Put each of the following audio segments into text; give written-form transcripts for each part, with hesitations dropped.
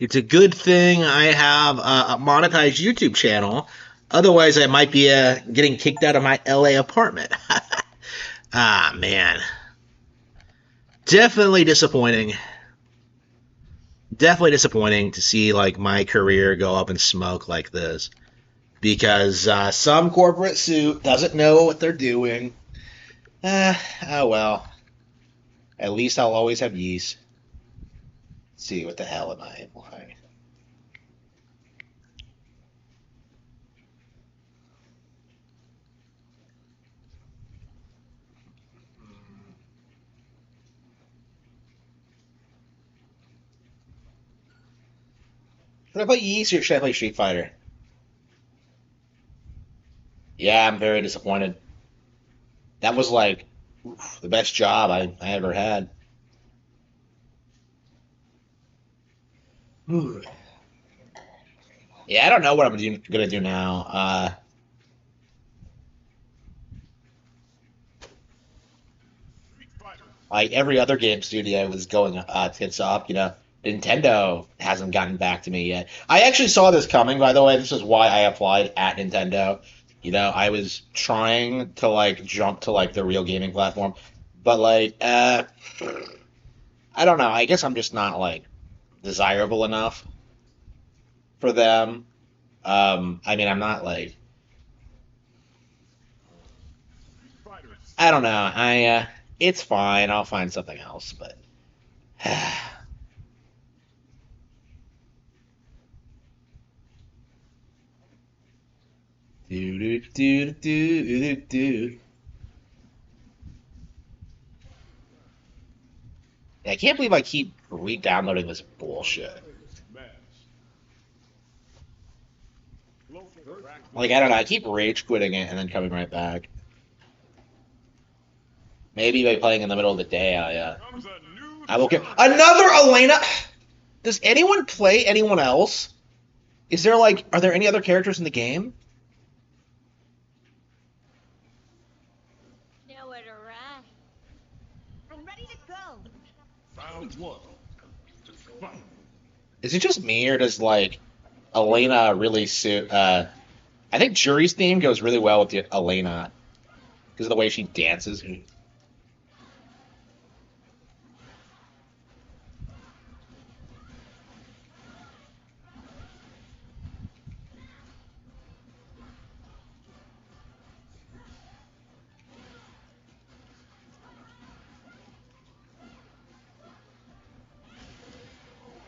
It's a good thing I have a monetized YouTube channel. Otherwise, I might be getting kicked out of my LA apartment. Ah, man. Definitely disappointing. Definitely disappointing to see like my career go up in smoke like this because some corporate suit doesn't know what they're doing. Oh well. At least I'll always have yeast. Let's see, what the hell am I? Why? Should I play yeast or should I play Street Fighter? Yeah, I'm very disappointed. That was like the best job I ever had. Ooh. Yeah, I don't know what gonna do now. Like every other game studio was going tits up. Nintendo hasn't gotten back to me yet. I actually saw this coming, by the way. This is why I applied at Nintendo. I was trying to like jump to like the real gaming platform, but like, I don't know. I guess I'm just not like desirable enough for them. I mean, I'm not like, I don't know. It's fine. I'll find something else, but. Do do do do do do. I can't believe I keep re-downloading this bullshit. Like I don't know, I keep rage quitting it and then coming right back. Maybe by playing in the middle of the day, I will get another Elena. Does anyone play anyone else? Is there like, are there any other characters in the game? Nowhere to run. I'm ready to go. Round one. Fight. Is it just me or does like Elena really suit? I think Jury's theme goes really well with the Elena because of the way she dances.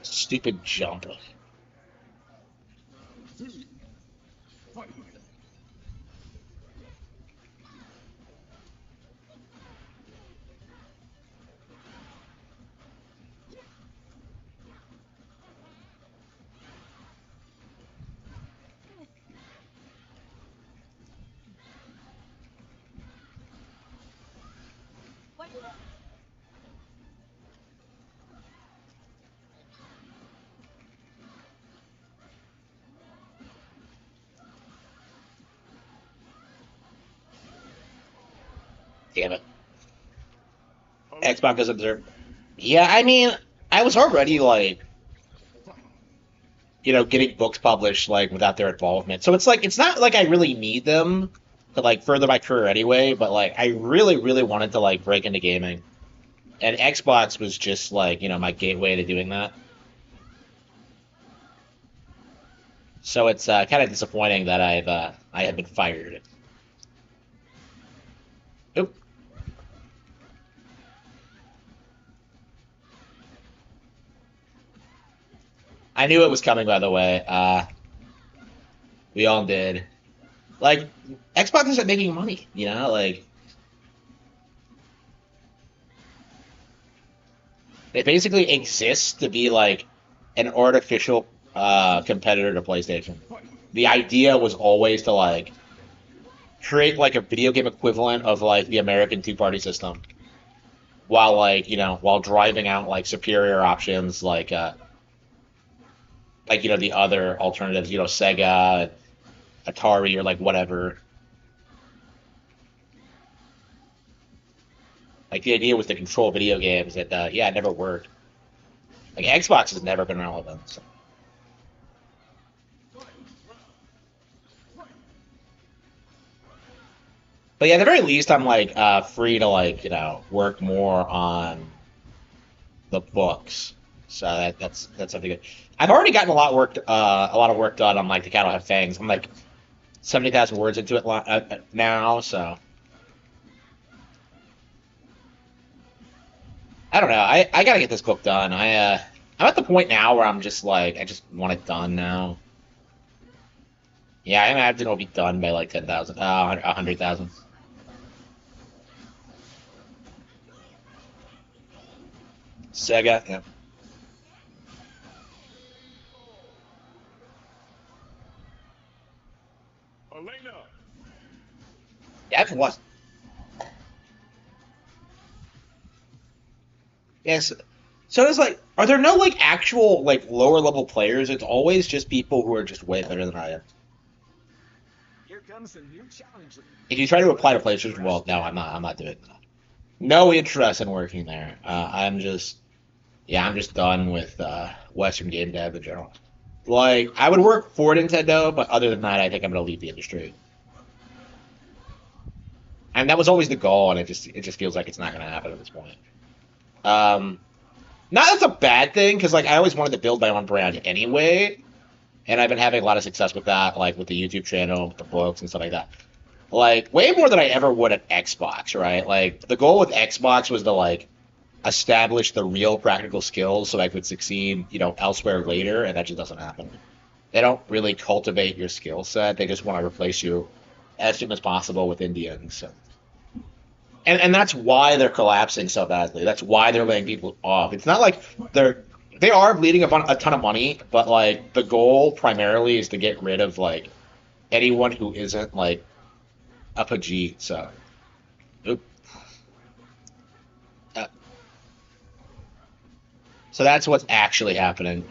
Stupid jump. Two. Fight. What? Damn it. Xbox doesn't deserve. Yeah, I mean, I was already like, getting books published like without their involvement. So it's like it's not like I really need them to like further my career anyway, but like I really, really wanted to like break into gaming. And Xbox was just like, my gateway to doing that. So it's kind of disappointing that I have been fired. Oop. I knew it was coming, by the way. We all did. Like, Xbox isn't making money, like they basically exist to be like an artificial competitor to PlayStation. Fight. The idea was always to like create like a video game equivalent of like the American two-party system, while like while driving out like superior options like the other alternatives, Sega, Atari, or like whatever. Like the idea was to control video games. That yeah, it never worked. Like Xbox has never been relevant. So. But yeah, at the very least, I'm like free to like work more on the books. So that's something good. I've already gotten a lot of work done on like the Cattle Have Fangs. I'm like 70,000 words into it now, so I don't know. I gotta get this book done. I'm at the point now where I'm just like I just want it done now. Yeah, I imagine it'll be done by like 10,000, 100,000. Sega, yeah, Elena, yeah. I've watched. Yes. So it's like, are there no like actual like lower level players? It's always just people who are just way better than I am. Here comes a new challenge. If you try to apply to places, well, no, I'm not. I'm not doing that. No interest in working there. Yeah, I'm just done with Western game dev in general. Like, I would work for Nintendo, but other than that, I think I'm gonna leave the industry. And that was always the goal, and it just feels like it's not gonna happen at this point. Um, Not that's a bad thing, because like I always wanted to build my own brand anyway, and I've been having a lot of success with that, like with the YouTube channel, with the books and stuff like that. Like way more than I ever would at Xbox, right? Like the goal with Xbox was to like establish the real practical skills so I could succeed, elsewhere later, and that just doesn't happen. They don't really cultivate your skill set. They just want to replace you as soon as possible with Indians. So. And that's why they're collapsing so badly. That's why they're laying people off. It's not like they are bleeding upon a ton of money, but like the goal primarily is to get rid of like anyone who isn't like a Pajit. So, oop. Uh, so that's what's actually happening.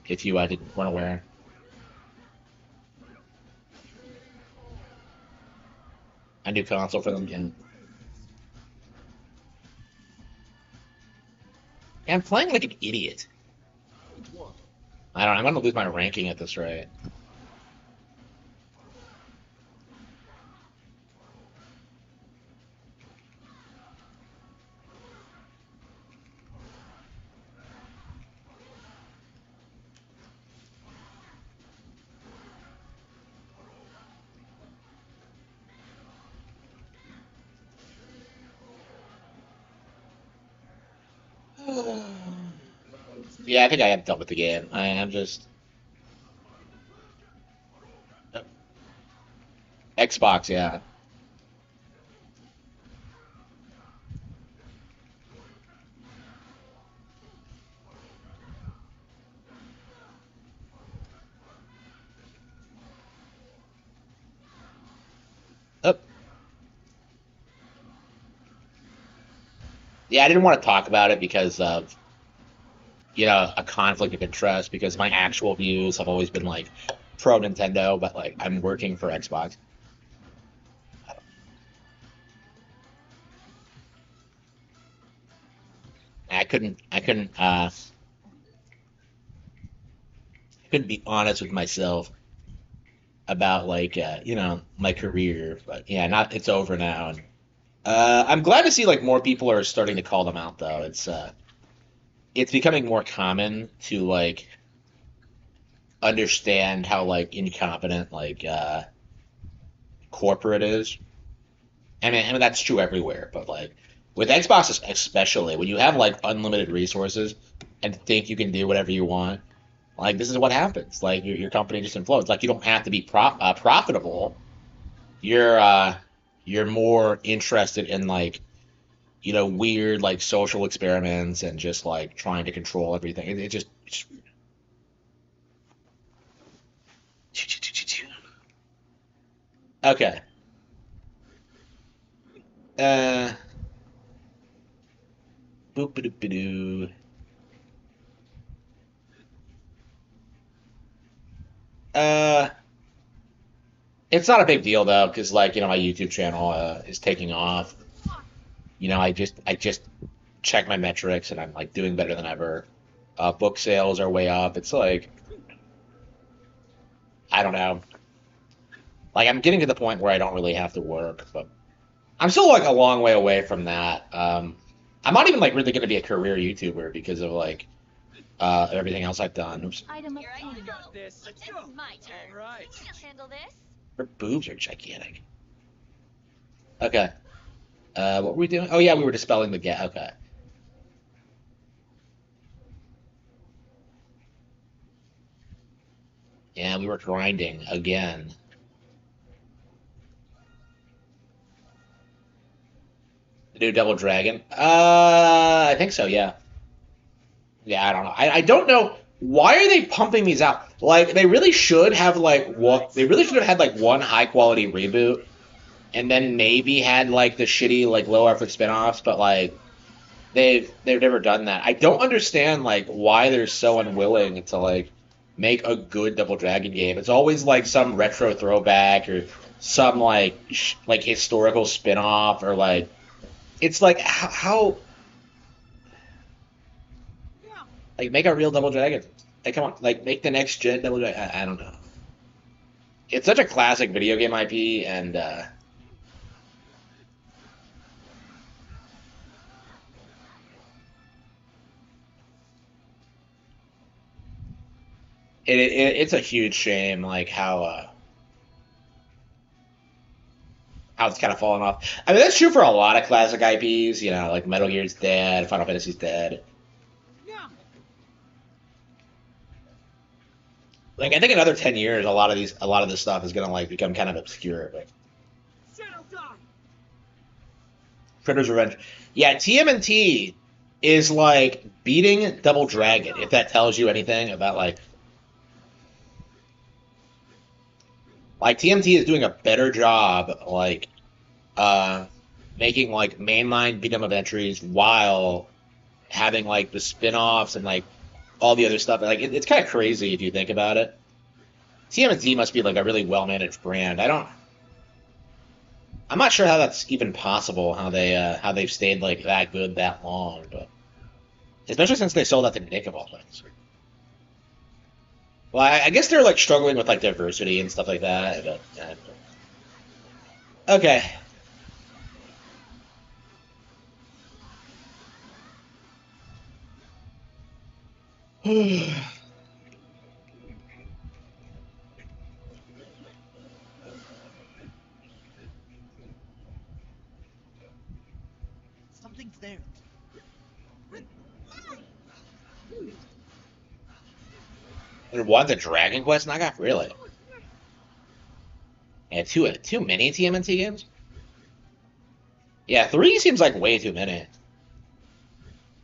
If you weren't aware, a new console for them. Yeah, I'm playing like an idiot. round one. I don't know. I'm gonna lose my ranking at this rate. Yeah, I think I am done with the game. I am just Xbox. Yeah. Oh, yeah. I didn't want to talk about it because of a conflict of interest. Because my actual views have always been like pro Nintendo, but like I'm working for Xbox. I couldn't be honest with myself about like my career. But yeah, not it's over now. And I'm glad to see like more people are starting to call them out though. It's becoming more common to like understand how like incompetent like corporate is. I mean that's true everywhere, but like with Xbox especially, when you have like unlimited resources and think you can do whatever you want, like this is what happens. Like your company just implodes. Like you don't have to be profitable. You're you're more interested in like weird like social experiments and just like trying to control everything. It's okay. Uh, boop doo. Uh, it's not a big deal though, because like my YouTube channel is taking off. I just check my metrics and I'm like doing better than ever. Book sales are way up. It's like I don't know. Like I'm getting to the point where I don't really have to work, but I'm still like a long way away from that. I'm not even like really going to be a career YouTuber because of like everything else I've done. Oops. Item Here I obtained. got this. This is my turn. All right. I'll handle this. Her boobs are gigantic. Okay. What were we doing? Oh yeah, we were dispelling the gap. Okay. Yeah, we were grinding again. The new Double Dragon. I think so. Yeah. Yeah, I don't know. I don't know why are they pumping these out. Like they really should have like what they really should have had like one high quality reboot, and then maybe had like the shitty like low effort spin-offs. But like they've never done that. I don't understand like why they're so unwilling to like make a good Double Dragon game. It's always like some retro throwback or some like like historical spin-off or like it's like how like make a real Double Dragon. Like come on, like make the next gen Double Dragon. I don't know. It's such a classic video game IP, and it's a huge shame like how it's kind of fallen off. I mean that's true for a lot of classic IPs. You know, like Metal Gear's dead, Final Fantasy's dead. Like I think in another 10 years, a lot of this stuff is gonna like become kind of obscure. But Critter's Revenge, yeah, TMNT is like beating Double Dragon. If that tells you anything about like TMT is doing a better job like uh making like mainline beat 'em up entries while having like the spin-offs and like all the other stuff. Like it's kind of crazy if you think about it. TMNT must be like a really well managed brand. I'm not sure how that's even possible. How they've stayed like that good that long, but especially since they sold out to Nick of all things. Well, I guess they're like struggling with like diversity and stuff like that. But okay. Something's there. And what the Dragon Quest knockoff? Really? Yeah, too many TMNT games. Yeah, three seems like way too many.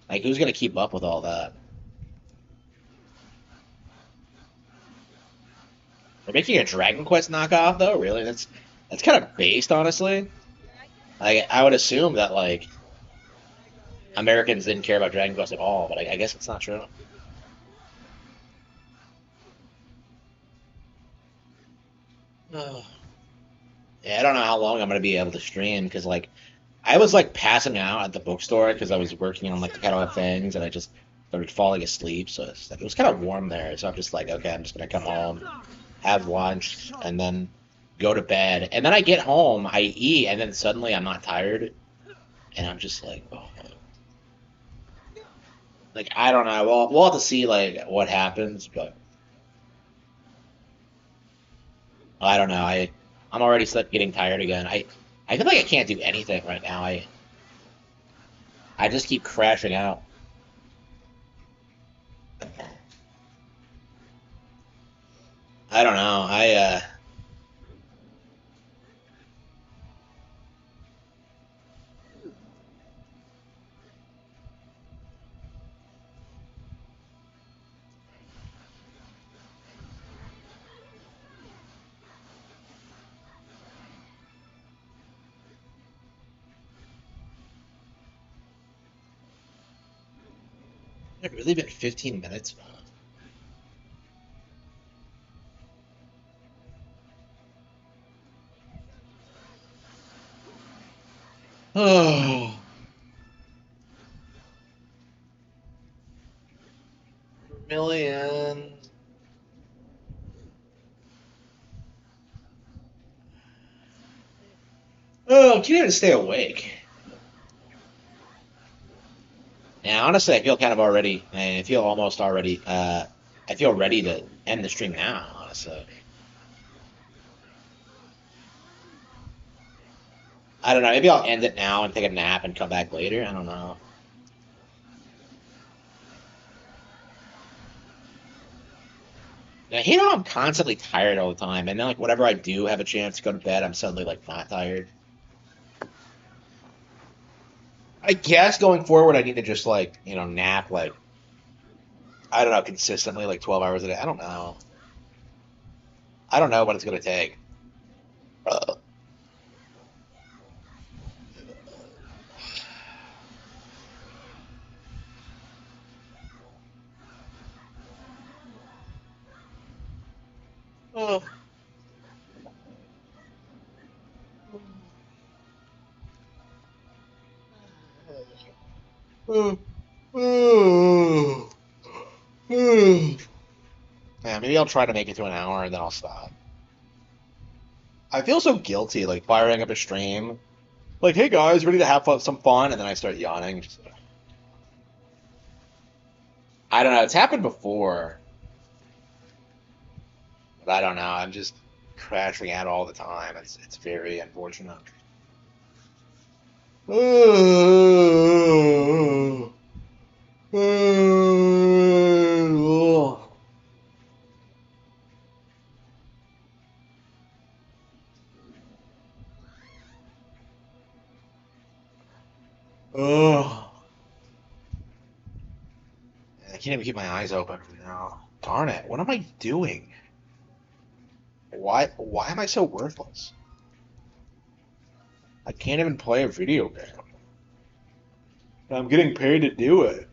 Like who's gonna keep up with all that? They're making a Dragon Quest knockoff though. Really? That's kind of based, honestly. I would assume that like Americans didn't care about Dragon Quest at all, but I guess it's not true. Oh. Yeah, I don't know how long I'm gonna be able to stream because like I was like passing out at the bookstore because I was working on like the catalog of things and I just started falling asleep. So it's like it was kind of warm there. So I'm just like, okay, I'm just gonna come home, have lunch, and then go to bed. And then I get home, I eat, and then suddenly I'm not tired, and I'm just like, oh, like I don't know. We'll have to see like what happens, but I don't know. I'm already getting tired again. I feel like I can't do anything right now. I just keep crashing out. I don't know. It really been 15 minutes. Oh, million. Oh, I can't even stay awake. Yeah, honestly, I feel kind of already. I feel almost already. I feel ready to end the stream now. Honestly, I don't know. Maybe I'll end it now and take a nap and come back later. I don't know. I hate how I'm constantly tired all the time, and then like whenever I do have a chance to go to bed, I'm suddenly like not tired. I guess going forward, I need to just like nap like I don't know consistently like 12 hours a day. I don't know. I don't know what it's gonna take. Uh, oh. Yeah, maybe I'll try to make it to an hour and then I'll stop. I feel so guilty, like firing up a stream. Like, hey guys, ready to have some fun, and then I start yawning. I don't know. It's happened before, but I don't know. I'm just crashing out all the time. It's very unfortunate. I can't even keep my eyes open now. Darn it! What am I doing? Why am I so worthless? I can't even play a video game. I'm getting paid to do it.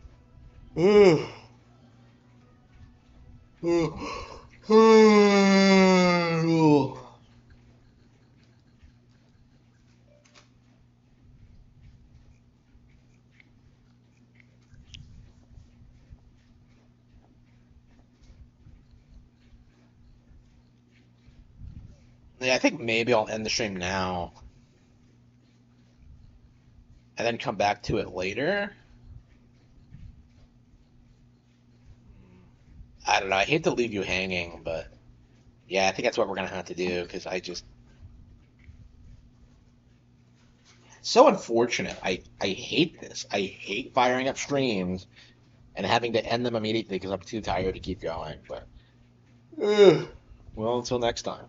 Yeah, I think maybe I'll end the stream now and then come back to it later. I don't know. I hate to leave you hanging, but yeah, I think that's what we're gonna have to do because so unfortunate. I hate this. I hate firing up streams and having to end them immediately because I'm too tired to keep going. But well, until next time.